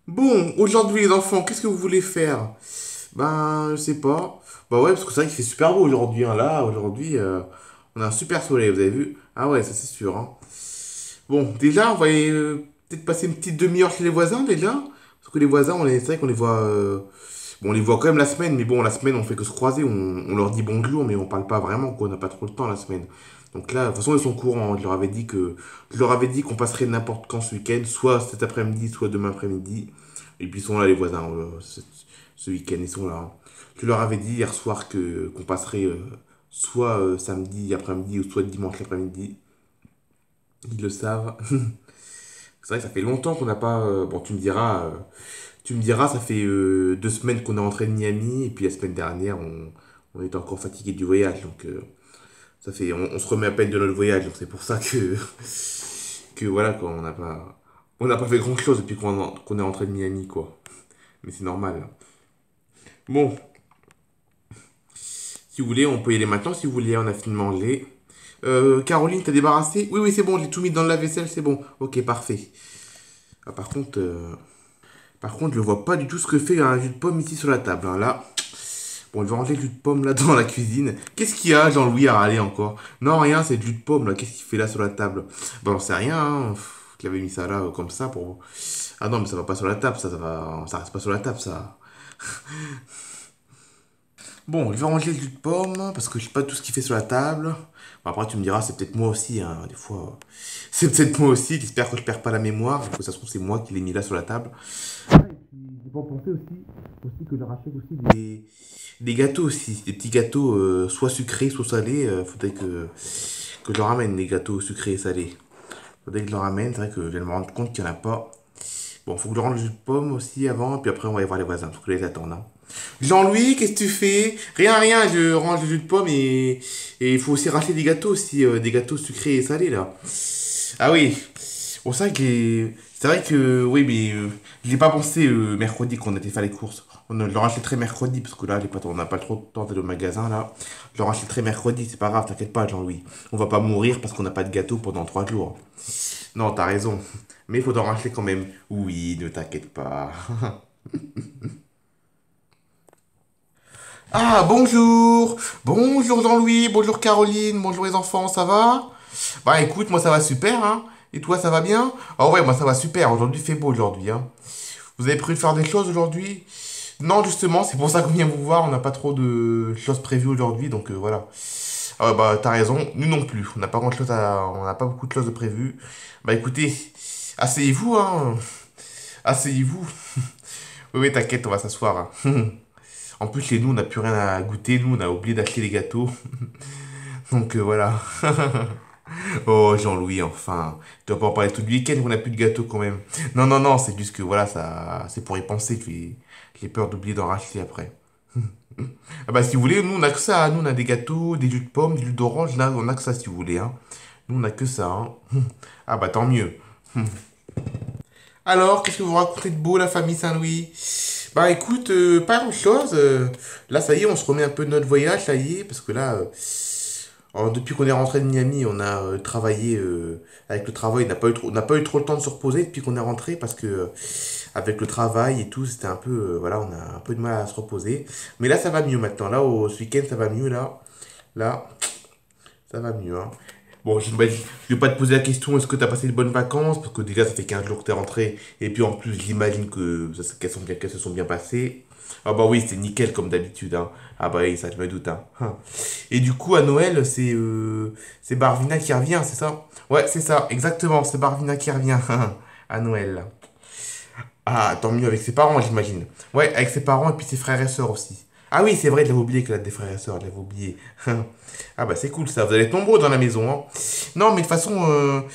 Bon, aujourd'hui les enfants, qu'est-ce que vous voulez faire? Ben, je sais pas. Bah ouais, parce que c'est vrai qu'il fait super beau aujourd'hui, hein. Là, aujourd'hui, on a un super soleil, vous avez vu? Ah ouais, ça c'est sûr, hein. Bon, déjà, on va peut-être passer une petite demi-heure chez les voisins, déjà. Parce que les voisins, c'est vrai qu'on les voit... Bon, on les voit quand même la semaine, mais bon, la semaine, on fait que se croiser. On leur dit bonjour, mais on parle pas vraiment, quoi. On n'a pas trop le temps la semaine. Donc là, de toute façon, ils sont courants, hein. Je leur avais dit qu'on passerait n'importe quand ce week-end, soit cet après-midi, soit demain après-midi. Et puis ils sont là, les voisins, ce week-end, ils sont là, hein. Je leur avais dit hier soir qu'on passerait soit samedi après-midi, ou soit dimanche après-midi. Ils le savent. C'est vrai que ça fait longtemps qu'on n'a pas. Bon, tu me diras, ça fait 2 semaines qu'on est rentré de Miami, et puis la semaine dernière, on était encore fatigué du voyage, donc on se remet à peine de notre voyage, donc c'est pour ça que voilà, quoi, on n'a pas fait grand chose depuis qu'on est rentré de Miami, quoi. Mais c'est normal. Bon, si vous voulez, on peut y aller maintenant, si vous voulez, on a fini de manger. Caroline, t'as débarrassé? Oui, oui, c'est bon, j'ai tout mis dans le lave-vaisselle, c'est bon. Ok, parfait. Ah, par contre, je vois pas du tout ce que fait un jus de pomme ici sur la table, hein. Là, bon, je vais ranger le jus de pomme là dans la cuisine. Qu'est-ce qu'il y a, Jean-Louis, à râler encore? Non, rien, c'est du jus de pomme là. Qu'est-ce qu'il fait là sur la table? Bon, j'en sais rien, hein. Il avait mis ça là comme ça pour. Ah non, mais ça va pas sur la table, ça reste pas sur la table, ça. Bon, je vais ranger le jus de pomme parce que je sais pas tout ce qu'il fait sur la table. Bon, après, tu me diras, c'est peut-être moi aussi, hein. Des fois, c'est peut-être moi aussi. J'espère que je perds pas la mémoire. Parce que ça se trouve, c'est moi qui l'ai mis là sur la table. J'ai pas pensé aussi que je rachète aussi des gâteaux aussi, des petits gâteaux soit sucrés, soit salés. Faudrait que je leur ramène des gâteaux sucrés et salés. Faudrait que je leur ramène, c'est vrai que je viens de me rendre compte qu'il n'y en a pas. Bon, faut que je range le jus de pomme aussi avant, puis après on va aller voir les voisins, parce que les attendent, hein. Jean-Louis, qu'est-ce que tu fais? Rien, rien, je range le jus de pomme et il faut aussi racheter des gâteaux aussi, des gâteaux sucrés et salés là. Ah oui, bon, c'est vrai que, oui, mais je n'ai pas pensé mercredi qu'on était faire les courses. Je leur achèterai mercredi, parce que là, on n'a pas trop de temps d'aller au magasin, là. Je leur achèterai mercredi, c'est pas grave, t'inquiète pas, Jean-Louis. On va pas mourir parce qu'on n'a pas de gâteau pendant 3 jours. Non, t'as raison. Mais il faut en racheter quand même. Oui, ne t'inquiète pas. Ah, bonjour! Bonjour Jean-Louis, bonjour Caroline, bonjour les enfants, ça va? Bah écoute, moi ça va super, hein? Et toi, ça va bien? Ah ouais, moi ça va super, aujourd'hui il fait beau aujourd'hui, hein. Vous avez prévu de faire des choses aujourd'hui? Non, justement, c'est pour ça qu'on vient vous voir. On n'a pas trop de choses prévues aujourd'hui, donc voilà. Ah ouais, bah, t'as raison. Nous non plus. On n'a pas beaucoup de choses de prévues. Bah, écoutez, asseyez-vous, hein. Asseyez-vous. Oui, oui, t'inquiète, on va s'asseoir, hein. En plus, chez nous, on n'a plus rien à goûter. Nous, on a oublié d'acheter les gâteaux. Donc voilà. Oh, Jean-Louis, enfin. Tu vas pas en parler tout le week-end qu'on n'a plus de gâteaux quand même. Non, non, non, c'est juste que voilà, c'est pour y penser que j'ai peur d'oublier d'en racheter après. Ah bah si vous voulez, nous on a que ça, hein. Nous on a des gâteaux, des jus de pommes, des jus d'orange, là on a que ça si vous voulez, hein. Nous on a que ça, hein. Ah bah tant mieux. Alors, qu'est-ce que vous racontez de beau la famille Saint-Louis? Bah écoute, pas grand-chose. Là ça y est, on se remet un peu de notre voyage, ça y est, parce que là, depuis qu'on est rentré de Miami, on a travaillé avec le travail, on n'a pas eu trop le temps de se reposer depuis qu'on est rentré parce que avec le travail et tout, c'était un peu, voilà, on a un peu de mal à se reposer. Mais là, ça va mieux maintenant. Là, ce week-end, ça va mieux là. Là, ça va mieux, hein. Bon, je vais pas te poser la question, est-ce que tu as passé de bonnes vacances? Parce que déjà, ça fait 15 jours que tu es rentré. Et puis en plus, j'imagine qu'elles se sont bien passées. Ah bah oui, c'est nickel comme d'habitude, hein. Ah bah oui, ça je me doute, hein. Et du coup, à Noël, c'est Barvina qui revient, c'est ça? Ouais, c'est ça, exactement, c'est Barvina qui revient à Noël. Ah, tant mieux avec ses parents, j'imagine. Ouais, avec ses parents et puis ses frères et sœurs aussi. Ah oui, c'est vrai, je l'avais oublié qu'elle a des frères et sœurs, je l'avais oublié. Ah bah c'est cool ça, vous allez être nombreux dans la maison, hein. Non, mais de toute façon,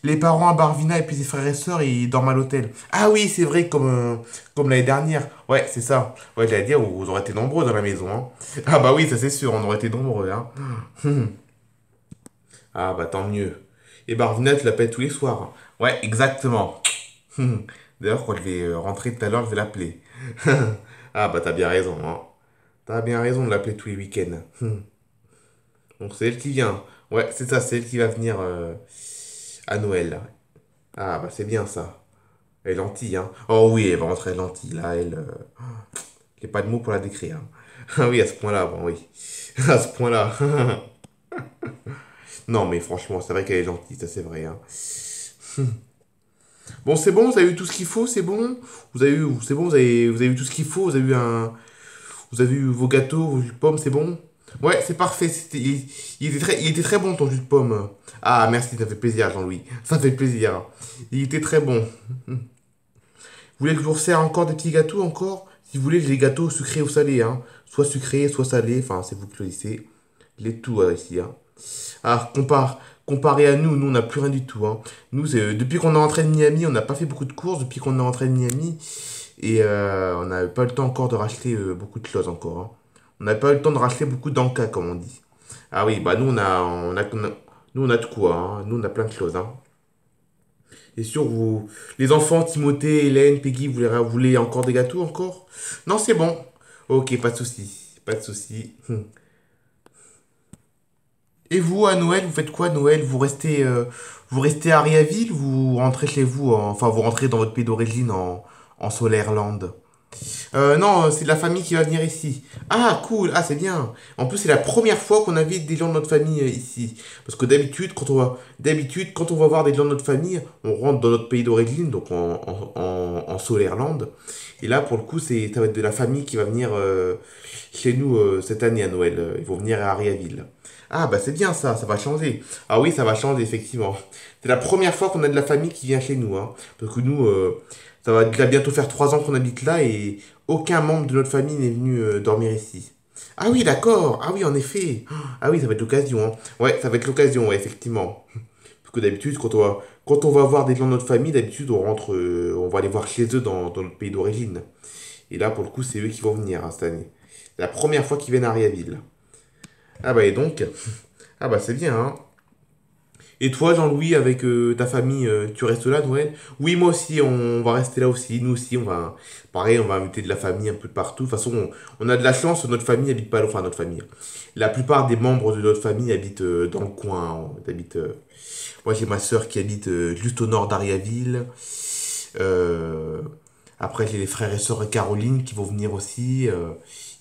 les parents à Barvina et puis ses frères et sœurs, ils dorment à l'hôtel. Ah oui, c'est vrai, comme l'année dernière. Ouais, c'est ça. Ouais, j'allais dire, vous aurez été nombreux dans la maison, hein. Ah bah oui, ça c'est sûr, on aurait été nombreux, hein. Ah bah tant mieux. Et Barvina, tu l'appelles tous les soirs. Ouais, exactement. D'ailleurs, quand je vais rentrer tout à l'heure, je vais l'appeler. Ah bah t'as bien raison, hein. T'as bien raison de l'appeler tous les week-ends. Donc c'est elle qui vient. Ouais, c'est elle qui va venir à Noël. Ah bah c'est bien ça. Elle est lentille, hein. Oh oui, elle va rentrer lentille, là, elle... Il n'y a pas de mots pour la décrire, hein. Ah oui, à ce point-là, bon, oui. À ce point-là. Non, mais franchement, c'est vrai qu'elle est gentille, ça c'est vrai, hein. Bon, c'est bon, vous avez eu tout ce qu'il faut, c'est bon. C'est bon, vous avez eu tout ce qu'il faut, vous avez eu vos gâteaux, vos jus de pommes, c'est bon. Ouais, c'est parfait, il était très bon ton jus de pomme. Ah, merci, ça fait plaisir, Jean-Louis. Ça fait plaisir. Il était très bon. Vous voulez que je vous resserre encore des petits gâteaux encore? Si vous voulez, j'ai des gâteaux sucrés ou salés, hein. Soit sucrés, soit salés, enfin, c'est vous qui choisissez. Les tout ici, hein. Ah, comparé à nous, on n'a plus rien du tout, hein. Nous, depuis qu'on est rentré de Miami, on n'a pas fait beaucoup de courses depuis qu'on est rentré de Miami. Et on n'a pas eu le temps encore de racheter beaucoup de choses encore, hein. On n'a pas eu le temps de racheter beaucoup d'encas, comme on dit. Ah oui, bah nous, on a de quoi, hein. Nous, on a plein de choses, hein. Et sûr, les enfants, Timothée, Hélène, Peggy, vous voulez encore des gâteaux encore? Non, c'est bon. Ok, pas de souci. Pas de souci. Et vous, à Noël, vous faites quoi, Noël? Vous restez à Ariaville ou vous rentrez chez vous, enfin, vous rentrez dans votre pays d'origine en Solerland? Non, c'est de la famille qui va venir ici. Ah, cool, ah, c'est bien. En plus, c'est la première fois qu'on invite des gens de notre famille ici. Parce que d'habitude, quand on va voir des gens de notre famille, on rentre dans notre pays d'origine, donc en Solerland. Et là, pour le coup, ça va être de la famille qui va venir chez nous cette année à Noël. Ils vont venir à Ariaville. Ah, bah c'est bien ça, ça va changer. Ah oui, ça va changer, effectivement. C'est la première fois qu'on a de la famille qui vient chez nous, hein. Parce que nous, ça va déjà bientôt faire 3 ans qu'on habite là et aucun membre de notre famille n'est venu dormir ici. Ah oui, d'accord. Ah oui, en effet. Ah oui, ça va être l'occasion, hein. Ouais, ça va être l'occasion, ouais, effectivement. Parce que d'habitude, quand on va voir des gens de notre famille, d'habitude, on va aller voir chez eux dans notre pays d'origine. Et là, pour le coup, c'est eux qui vont venir hein, cette année. C'est la première fois qu'ils viennent à Ariaville. Ah bah et donc, ah bah c'est bien, hein. Et toi, Jean-Louis, avec ta famille, tu restes là, Noël? Oui, moi aussi, on va rester là aussi. Nous aussi, pareil, on va inviter de la famille un peu de partout. De toute façon, on a de la chance, notre famille habite pas, enfin notre famille. La plupart des membres de notre famille habitent dans le coin, hein. Moi, j'ai ma sœur qui habite juste au nord d'Ariaville. Euh, Après, j'ai les frères et sœurs Caroline qui vont venir aussi.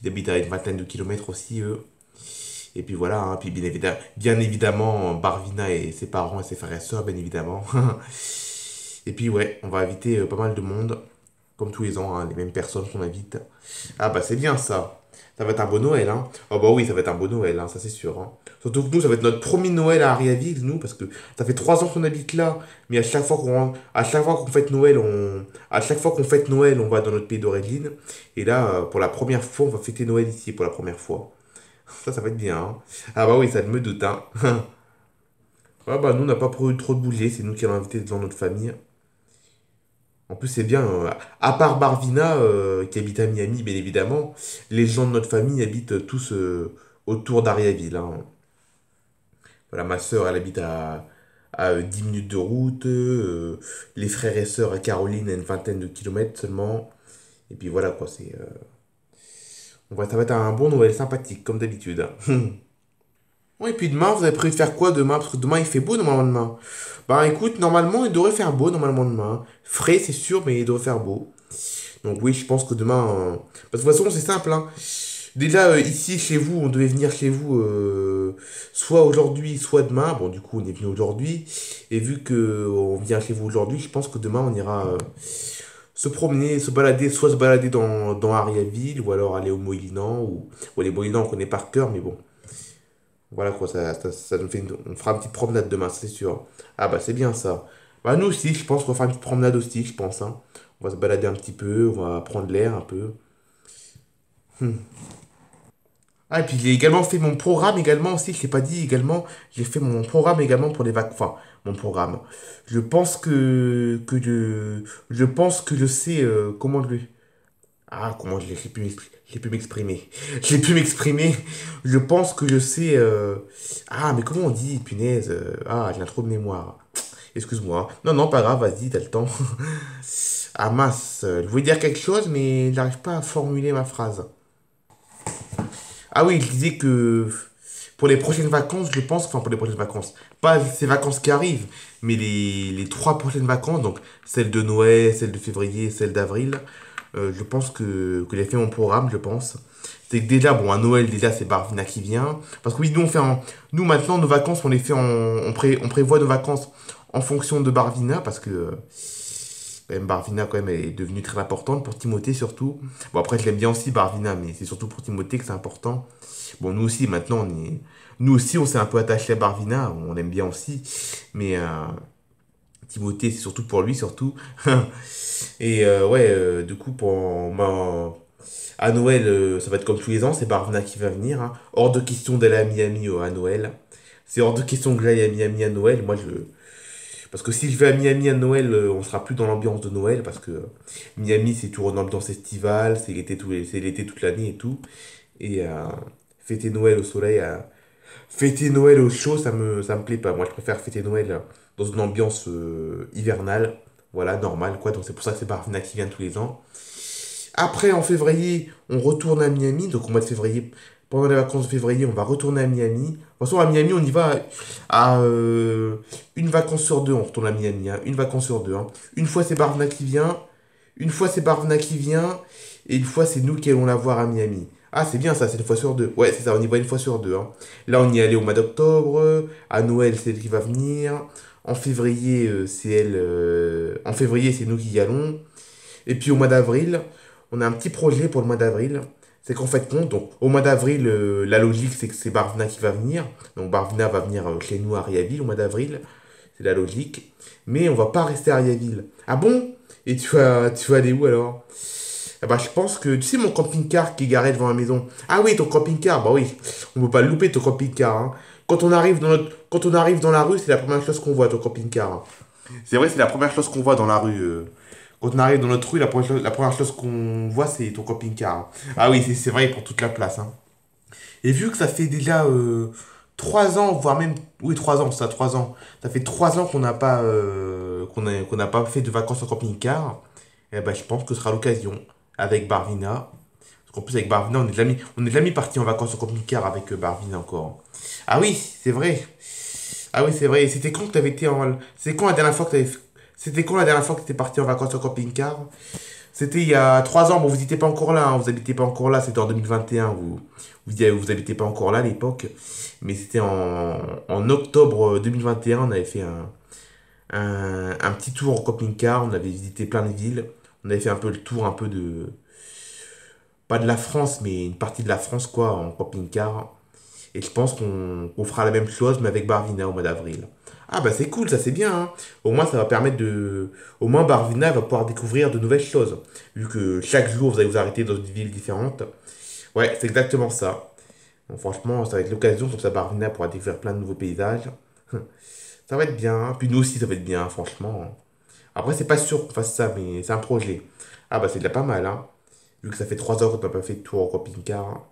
Ils habitent à une vingtaine de kilomètres aussi, eux. Et puis voilà, hein, puis bien évidemment, Barvina et ses parents et ses frères et sœurs, bien évidemment. Et puis ouais, on va inviter pas mal de monde, comme tous les ans, hein, les mêmes personnes qu'on invite. Ah bah c'est bien ça. Ça va être un beau Noël, hein. Oh bah oui, ça va être un beau Noël, hein, ça c'est sûr, hein. Surtout que nous, ça va être notre premier Noël à Ariaville, nous, parce que ça fait 3 ans qu'on habite là, mais à chaque fois qu'on fête Noël, à chaque fois qu'on fête Noël, on va dans notre pays d'origine. Et là, pour la première fois, on va fêter Noël ici pour la première fois. Ça va être bien, hein. Ah bah oui, ça me doute, hein. Ah bah nous, on n'a pas prévu trop de bouger, c'est nous qui allons inviter dans notre famille. En plus, c'est bien, à part Barvina, qui habite à Miami, bien évidemment, les gens de notre famille habitent tous autour d'Ariaville, hein. Voilà, ma sœur, elle habite à 10 minutes de route, les frères et sœurs à Caroline à une vingtaine de kilomètres seulement. Et puis voilà, quoi, ça va être un bon Noël sympathique, comme d'habitude, hein. Ouais, et puis demain, vous avez prévu de faire quoi demain? Parce que demain, il fait beau normalement demain. Bah écoute, normalement, il devrait faire beau normalement demain. Frais, c'est sûr, mais il devrait faire beau. Donc oui, je pense que demain... Parce que de toute façon, c'est simple, hein. Déjà, ici, chez vous, on devait venir chez vous soit aujourd'hui, soit demain. Bon, du coup, on est venu aujourd'hui. Et vu que on vient chez vous aujourd'hui, je pense que demain, on ira se promener, soit se balader dans Ariaville, ou alors aller au Moïlan, ou les Moïlans, on connaît par cœur, mais bon. Voilà quoi, ça nous fait on fera une petite promenade demain, c'est sûr. Ah bah c'est bien ça. Bah nous aussi, je pense qu'on va faire une petite promenade aussi, je pense, hein. On va se balader un petit peu, on va prendre l'air un peu. Ah et puis j'ai également fait mon programme également aussi, je l'ai pas dit également, j'ai fait mon programme également pour les vacances. Enfin, mon programme. Je pense que je sais comment le. Ah, comment j'ai pu m'exprimer. J'ai pu m'exprimer. Je pense que je sais. Ah, mais comment on dit, punaise. Ah, j'ai un trou de mémoire. Excuse-moi. Non, non, pas grave, vas-y, t'as le temps. Ah, mince. Je voulais dire quelque chose, mais j'arrive pas à formuler ma phrase. Ah oui, je disais que pour les prochaines vacances, je pense, enfin pour les prochaines vacances, pas ces vacances qui arrivent, mais les 3 prochaines vacances, donc celle de Noël, celle de février, celle d'avril, je pense que j'ai fait mon programme, je pense. C'est que déjà, bon, à Noël, déjà, c'est Barvina qui vient. Parce que oui, nous maintenant, nos vacances, on les fait on prévoit nos vacances en fonction de Barvina, parce que quand même, Barvina, quand même, elle est devenue très importante pour Timothée, surtout. Bon, après, je l'aime bien aussi, Barvina, mais c'est surtout pour Timothée que c'est important. Bon, nous aussi, maintenant, nous aussi, on s'est un peu attaché à Barvina, on l'aime bien aussi. Mais Timothée, c'est surtout pour lui, surtout. Et ouais, du coup, à Noël, ça va être comme tous les ans, c'est Barvina qui va venir, hein. Hors de question d'aller à Miami à Noël. C'est hors de question que j'aille à Miami à Noël. Parce que si je vais à Miami à Noël, on sera plus dans l'ambiance de Noël. Parce que Miami, c'est toujours une ambiance estivale, c'est l'été toute l'année et tout. Et fêter Noël au soleil, fêter Noël au chaud, ça me plaît pas. Moi, je préfère fêter Noël dans une ambiance hivernale. Voilà, normale, quoi. Donc c'est pour ça que c'est Barvina qui vient tous les ans. Après, en février, on retourne à Miami. Donc, au mois de février, pendant les vacances de février, on va retourner à Miami. De toute façon, à Miami, on y va à une vacance sur deux. On retourne à Miami, hein. Une vacance sur deux, hein. Une fois, c'est Barvna qui vient. Une fois, c'est Barvna qui vient. Et une fois, c'est nous qui allons la voir à Miami. Ah, c'est bien ça, c'est une fois sur deux. Ouais, c'est ça, on y va une fois sur deux, hein. Là, on y est allé au mois d'octobre. À Noël, c'est elle qui va venir. En février, c'est elle. En février, c'est nous qui y allons. Et puis au mois d'avril, on a un petit projet pour le mois d'avril. C'est qu'en fait, compte, donc au mois d'avril, la logique, c'est que c'est Barvina qui va venir. Donc Barvina va venir chez nous à Ariaville au mois d'avril. C'est la logique. Mais on va pas rester à Ariaville. Ah bon? Et tu vas aller où alors? Ah bah, je pense que tu sais mon camping-car qui est garé devant la maison. Ah oui, ton camping-car, bah oui. On peut pas le louper ton camping-car, hein. Quand on arrive dans la rue, c'est la première chose qu'on voit, ton camping-car, hein. C'est vrai, c'est la première chose qu'on voit dans la rue. Quand on arrive dans notre rue, la première chose qu'on voit, c'est ton camping-car, hein. Ah oui, c'est vrai pour toute la place, hein. Et vu que ça fait déjà 3 ans, voire même. Oui, 3 ans, ça, 3 ans. Ça fait 3 ans qu'on n'a pas fait de vacances en camping-car. Eh ben, je pense que ce sera l'occasion avec Barvina. Parce qu'en plus, avec Barvina, on est jamais parti en vacances en camping-car avec Barvina encore. Ah oui, c'est vrai. Ah oui, c'est vrai. Et c'était quand que t'avais été en. C'est quand la dernière fois que t'avais. C'était quand la dernière fois que t'étais parti en vacances en camping-car? C'était il y a 3 ans. Bon, vous n'étiez pas encore là, hein. Vous n'habitez pas encore là. C'était en 2021. Vous habitez pas encore là à l'époque. Mais c'était en octobre 2021. On avait fait un petit tour en camping-car. On avait visité plein de villes. On avait fait un peu le tour, un peu de. Pas de la France, mais une partie de la France, quoi, en camping-car. Et je pense qu'on fera la même chose, mais avec Barvina au mois d'avril. Ah bah c'est cool, ça c'est bien, hein. Au moins ça va permettre de. Au moins Barvina va pouvoir découvrir de nouvelles choses. Vu que chaque jour vous allez vous arrêter dans une ville différente. Ouais, c'est exactement ça. Donc, franchement, ça va être l'occasion, comme ça Barvina pourra découvrir plein de nouveaux paysages. Ça va être bien, hein. Puis nous aussi ça va être bien, hein, franchement. Après c'est pas sûr qu'on fasse ça, mais c'est un projet. Ah bah c'est déjà pas mal, hein. Vu que ça fait 3 ans qu'on n'a pas fait de tour en camping-car, hein.